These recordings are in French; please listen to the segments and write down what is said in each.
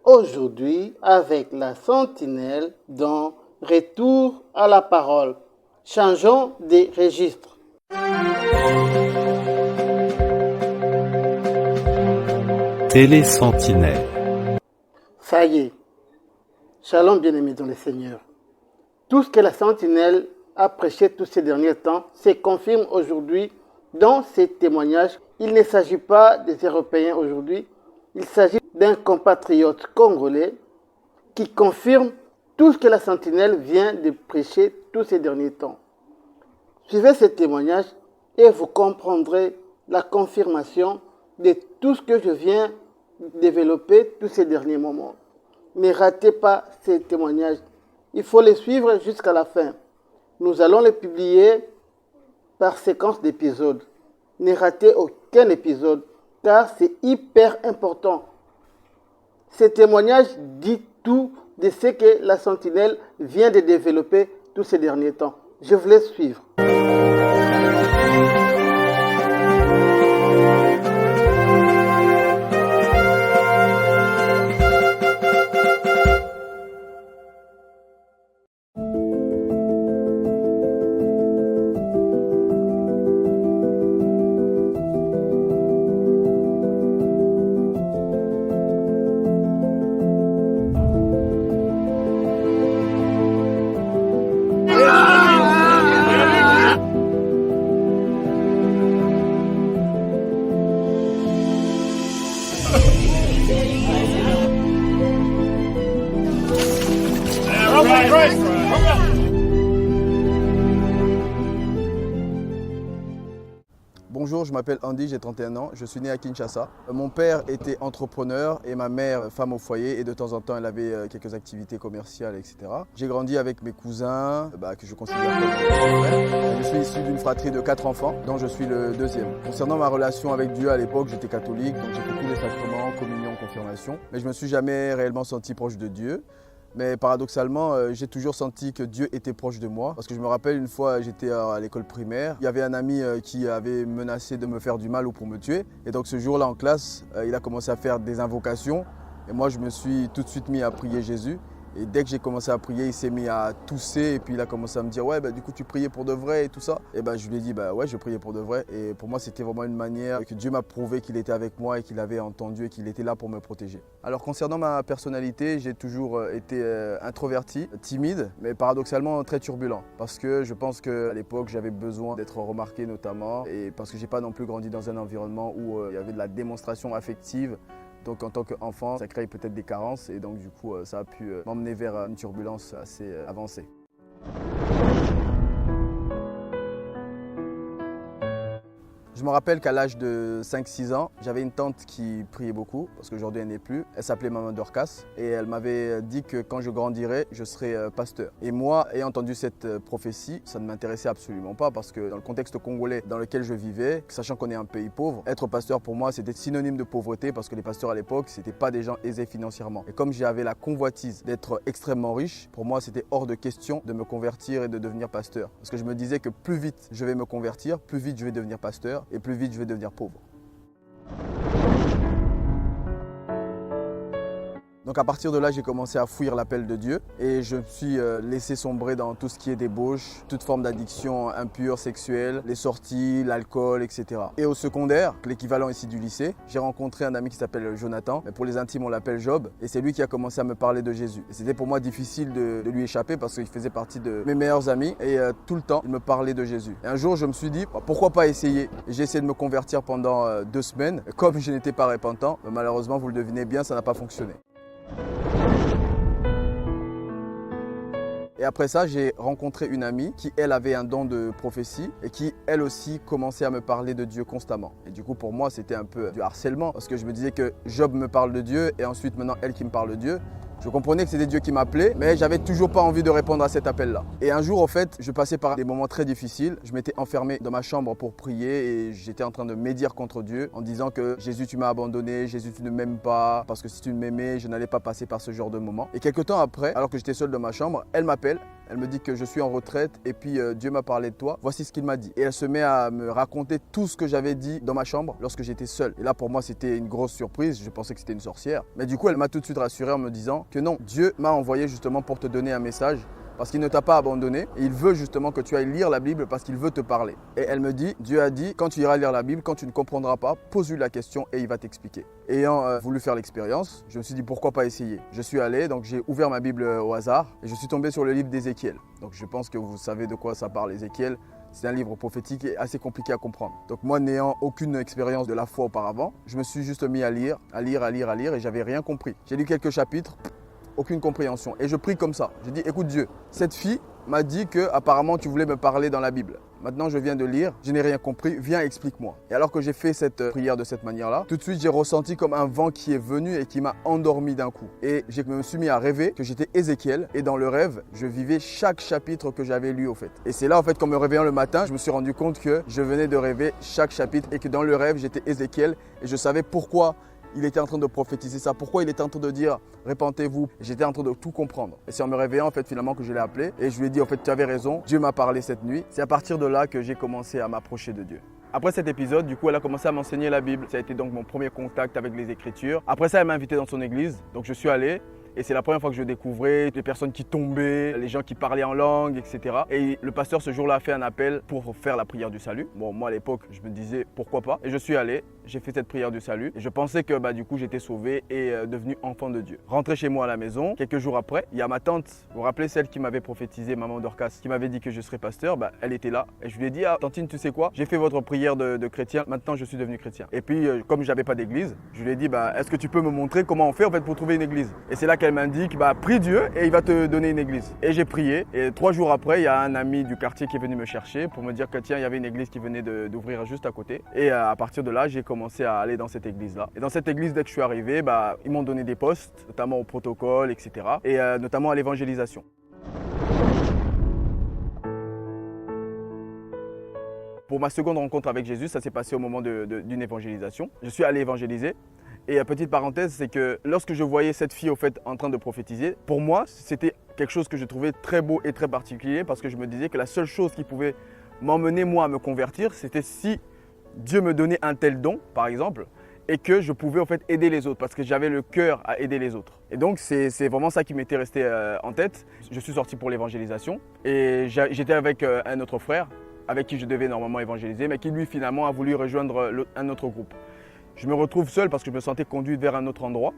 aujourd'hui avec la sentinelle dans Retour à la parole. Changeons de registre. Télé-sentinelle. Ça y est. Shalom bien-aimés dans le Seigneur. Tout ce que la sentinelle a prêché tous ces derniers temps se confirme aujourd'hui dans ces témoignages. Il ne s'agit pas des Européens aujourd'hui, il s'agit d'un compatriote congolais qui confirme tout ce que la sentinelle vient de prêcher tous ces derniers temps. Suivez ces témoignages et vous comprendrez la confirmation de tout ce que je viens de développer tous ces derniers moments. Ne ratez pas ces témoignages. Il faut les suivre jusqu'à la fin. Nous allons les publier par séquence d'épisodes. Ne ratez aucun épisode car c'est hyper important. Ces témoignages disent tout de ce que la sentinelle vient de développer tous ces derniers temps. Je vous laisse suivre. Bonjour, je m'appelle Andy, j'ai 31 ans, je suis né à Kinshasa. Mon père était entrepreneur et ma mère femme au foyer et de temps en temps elle avait quelques activités commerciales, etc. J'ai grandi avec mes cousins que je considère comme mes frères. Je suis issu d'une fratrie de 4 enfants dont je suis le deuxième. Concernant ma relation avec Dieu à l'époque, j'étais catholique, donc j'ai fait tous les sacrements, communion, confirmation. Mais je ne me suis jamais réellement senti proche de Dieu. Mais paradoxalement, j'ai toujours senti que Dieu était proche de moi. Parce que je me rappelle une fois, j'étais à l'école primaire. Il y avait un ami qui avait menacé de me faire du mal ou pour me tuer. Et donc ce jour-là en classe, il a commencé à faire des invocations. Et moi, je me suis tout de suite mis à prier Jésus. Et dès que j'ai commencé à prier, il s'est mis à tousser et puis il a commencé à me dire « Ouais, du coup, tu priais pour de vrai et tout ça ?» Et je lui ai dit « Ouais, je priais pour de vrai. » Et pour moi, c'était vraiment une manière que Dieu m'a prouvé qu'il était avec moi et qu'il avait entendu et qu'il était là pour me protéger. Alors concernant ma personnalité, j'ai toujours été introverti, timide, mais paradoxalement très turbulent. Parce que je pense qu'à l'époque, j'avais besoin d'être remarqué notamment et parce que je n'ai pas non plus grandi dans un environnement où il y avait de la démonstration affective. Donc en tant qu'enfant, ça crée peut-être des carences et donc du coup, ça a pu m'emmener vers une turbulence assez avancée. Je me rappelle qu'à l'âge de 5-6 ans, j'avais une tante qui priait beaucoup, parce qu'aujourd'hui elle n'est plus. Elle s'appelait Maman Dorcas et elle m'avait dit que quand je grandirais, je serais pasteur. Et moi, ayant entendu cette prophétie, ça ne m'intéressait absolument pas parce que dans le contexte congolais dans lequel je vivais, sachant qu'on est un pays pauvre, être pasteur pour moi c'était synonyme de pauvreté parce que les pasteurs à l'époque, c'était pas des gens aisés financièrement. Et comme j'avais la convoitise d'être extrêmement riche, pour moi c'était hors de question de me convertir et de devenir pasteur. Parce que je me disais que plus vite je vais me convertir, plus vite je vais devenir pasteur. Et plus vite je vais devenir pauvre. Donc à partir de là, j'ai commencé à fuir l'appel de Dieu et je me suis laissé sombrer dans tout ce qui est débauche, toute forme d'addiction impure, sexuelle, les sorties, l'alcool, etc. Et au secondaire, l'équivalent ici du lycée, j'ai rencontré un ami qui s'appelle Jonathan, mais pour les intimes on l'appelle Job, et c'est lui qui a commencé à me parler de Jésus. Et c'était pour moi difficile de lui échapper parce qu'il faisait partie de mes meilleurs amis et tout le temps il me parlait de Jésus. Et un jour je me suis dit, pourquoi pas essayer? J'ai essayé de me convertir pendant 2 semaines, comme je n'étais pas repentant, malheureusement vous le devinez bien, ça n'a pas fonctionné. Et après ça, j'ai rencontré une amie qui, elle, avait un don de prophétie et qui, elle aussi, commençait à me parler de Dieu constamment. Et du coup, pour moi, c'était un peu du harcèlement parce que je me disais que Job me parle de Dieu et ensuite, maintenant, elle qui me parle de Dieu. Je comprenais que c'était Dieu qui m'appelait, mais j'avais toujours pas envie de répondre à cet appel-là. Et un jour, en fait, je passais par des moments très difficiles. Je m'étais enfermé dans ma chambre pour prier et j'étais en train de médire contre Dieu en disant que Jésus, tu m'as abandonné, Jésus, tu ne m'aimes pas, parce que si tu m'aimais, je n'allais pas passer par ce genre de moment. Et quelques temps après, alors que j'étais seul dans ma chambre, elle m'appelle Elle me dit que je suis en retraite et puis Dieu m'a parlé de toi. Voici ce qu'il m'a dit. Et elle se met à me raconter tout ce que j'avais dit dans ma chambre lorsque j'étais seul. Et là, pour moi, c'était une grosse surprise. Je pensais que c'était une sorcière. Mais du coup, elle m'a tout de suite rassuré en me disant que non, Dieu m'a envoyé justement pour te donner un message. Parce qu'il ne t'a pas abandonné. Et il veut justement que tu ailles lire la Bible parce qu'il veut te parler. Et elle me dit, Dieu a dit, quand tu iras lire la Bible, quand tu ne comprendras pas, pose-lui la question et il va t'expliquer. Ayant voulu faire l'expérience, je me suis dit pourquoi pas essayer. Je suis allé, donc j'ai ouvert ma Bible au hasard et je suis tombé sur le livre d'Ézéchiel. Donc je pense que vous savez de quoi ça parle, Ézéchiel. C'est un livre prophétique et assez compliqué à comprendre. Donc moi, n'ayant aucune expérience de la foi auparavant, je me suis juste mis à lire et j'avais rien compris. J'ai lu quelques chapitres. Aucune compréhension. Et je prie comme ça. Je dis, écoute Dieu, cette fille m'a dit que apparemment tu voulais me parler dans la Bible. Maintenant, je viens de lire, je n'ai rien compris, viens explique-moi. Et alors que j'ai fait cette prière de cette manière-là, tout de suite j'ai ressenti comme un vent qui est venu et qui m'a endormi d'un coup. Et je me suis mis à rêver que j'étais Ézéchiel et dans le rêve, je vivais chaque chapitre que j'avais lu au fait. Et c'est là en fait qu'en me réveillant le matin, je me suis rendu compte que je venais de rêver chaque chapitre et que dans le rêve, j'étais Ézéchiel et je savais pourquoi il était en train de prophétiser ça. Pourquoi il était en train de dire « Répentez-vous » J'étais en train de tout comprendre. Et c'est en me réveillant en fait finalement que je l'ai appelé et je lui ai dit en fait tu avais raison, Dieu m'a parlé cette nuit. C'est à partir de là que j'ai commencé à m'approcher de Dieu. Après cet épisode, du coup, elle a commencé à m'enseigner la Bible. Ça a été donc mon premier contact avec les Écritures. Après ça, elle m'a invité dans son église. Donc je suis allé. Et c'est la première fois que je découvrais les personnes qui tombaient, les gens qui parlaient en langue, etc. Et le pasteur ce jour-là a fait un appel pour faire la prière du salut. Bon, moi à l'époque, je me disais pourquoi pas. Et je suis allé, j'ai fait cette prière du salut. Et je pensais que du coup j'étais sauvé et devenu enfant de Dieu. Rentré chez moi à la maison, quelques jours après, il y a ma tante, vous vous rappelez celle qui m'avait prophétisé, maman Dorcas, qui m'avait dit que je serais pasteur, elle était là. Et je lui ai dit, ah tantine, tu sais quoi, j'ai fait votre prière de chrétien, maintenant je suis devenu chrétien. Et puis comme j'avais pas d'église, je lui ai dit, est-ce que tu peux me montrer comment on fait en fait pour trouver une église? Et c'est là qu'elle m'indique, prie Dieu et il va te donner une église. Et j'ai prié et 3 jours après, il y a un ami du quartier qui est venu me chercher pour me dire que tiens, il y avait une église qui venait d'ouvrir juste à côté. Et à partir de là, j'ai commencé à aller dans cette église-là. Et dans cette église, dès que je suis arrivé, ils m'ont donné des postes, notamment au protocole, etc. Et notamment à l'évangélisation. Pour ma seconde rencontre avec Jésus, ça s'est passé au moment d'une évangélisation. Je suis allé évangéliser. Et petite parenthèse, c'est que lorsque je voyais cette fille au fait en train de prophétiser, pour moi, c'était quelque chose que je trouvais très beau et très particulier parce que je me disais que la seule chose qui pouvait m'emmener moi à me convertir, c'était si Dieu me donnait un tel don, par exemple, et que je pouvais en fait aider les autres parce que j'avais le cœur à aider les autres. Et donc c'est vraiment ça qui m'était resté en tête. Je suis sorti pour l'évangélisation et j'étais avec un autre frère avec qui je devais normalement évangéliser, mais qui lui finalement a voulu rejoindre un autre groupe. Je me retrouve seul parce que je me sentais conduit vers un autre endroit.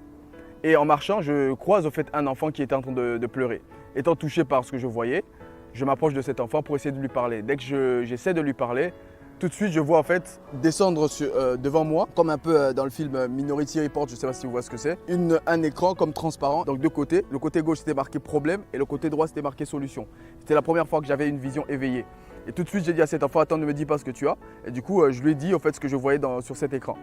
Et en marchant, je croise au fait un enfant qui était en train de pleurer. Étant touché par ce que je voyais, je m'approche de cet enfant pour essayer de lui parler. Dès que j'essaie de lui parler, tout de suite je vois en fait descendre devant moi, comme un peu dans le film Minority Report, je ne sais pas si vous voyez ce que c'est, un écran comme transparent. Donc deux côtés, le côté gauche c'était marqué problème et le côté droit c'était marqué solution. C'était la première fois que j'avais une vision éveillée. Et tout de suite j'ai dit à cet enfant, attends, ne me dis pas ce que tu as. Et du coup je lui ai dit en fait ce que je voyais sur cet écran.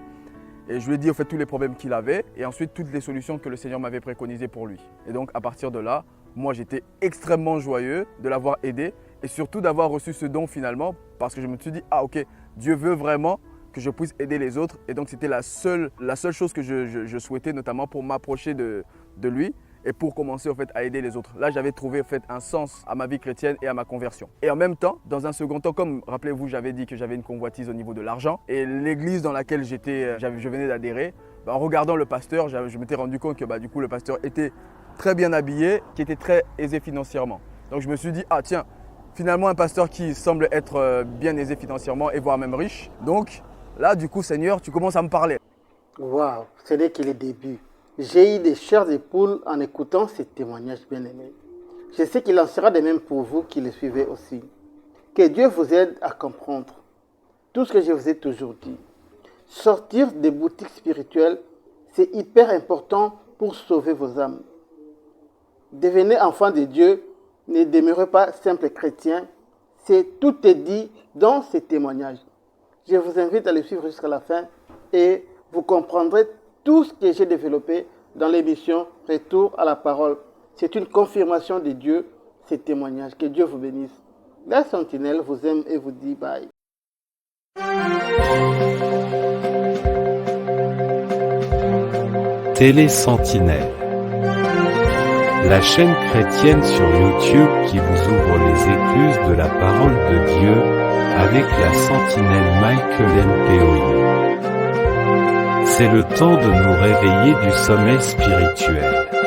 Et je lui ai dit en fait tous les problèmes qu'il avait et ensuite toutes les solutions que le Seigneur m'avait préconisées pour lui. Et donc à partir de là, moi j'étais extrêmement joyeux de l'avoir aidé et surtout d'avoir reçu ce don finalement parce que je me suis dit, ah ok, Dieu veut vraiment que je puisse aider les autres. Et donc c'était la seule chose que je souhaitais notamment pour m'approcher de lui et pour commencer en fait, à aider les autres. Là, j'avais trouvé en fait, un sens à ma vie chrétienne et à ma conversion. Et en même temps, dans un second temps, comme rappelez-vous, j'avais dit que j'avais une convoitise au niveau de l'argent et l'église dans laquelle je venais d'adhérer, en regardant le pasteur, je m'étais rendu compte que du coup, le pasteur était très bien habillé, qui était très aisé financièrement. Donc je me suis dit, ah tiens, finalement un pasteur qui semble être bien aisé financièrement et voire même riche. Donc là, du coup, Seigneur, tu commences à me parler. Waouh, ce n'est que le début. J'ai eu des chairs de poule en écoutant ces témoignages bien-aimés. Je sais qu'il en sera de même pour vous qui le suivez aussi. Que Dieu vous aide à comprendre tout ce que je vous ai toujours dit. Sortir des boutiques spirituelles, c'est hyper important pour sauver vos âmes. Devenez enfant de Dieu, ne demeurez pas simple chrétien. Tout est dit dans ces témoignages. Je vous invite à les suivre jusqu'à la fin et vous comprendrez tout ce que j'ai développé dans l'émission Retour à la parole. C'est une confirmation de Dieu, ces témoignages. Que Dieu vous bénisse. La Sentinelle vous aime et vous dit bye. Télé Sentinelle, la chaîne chrétienne sur YouTube qui vous ouvre les écluses de la parole de Dieu, avec la sentinelle Michael Mpoyi. C'est le temps de nous réveiller du sommeil spirituel.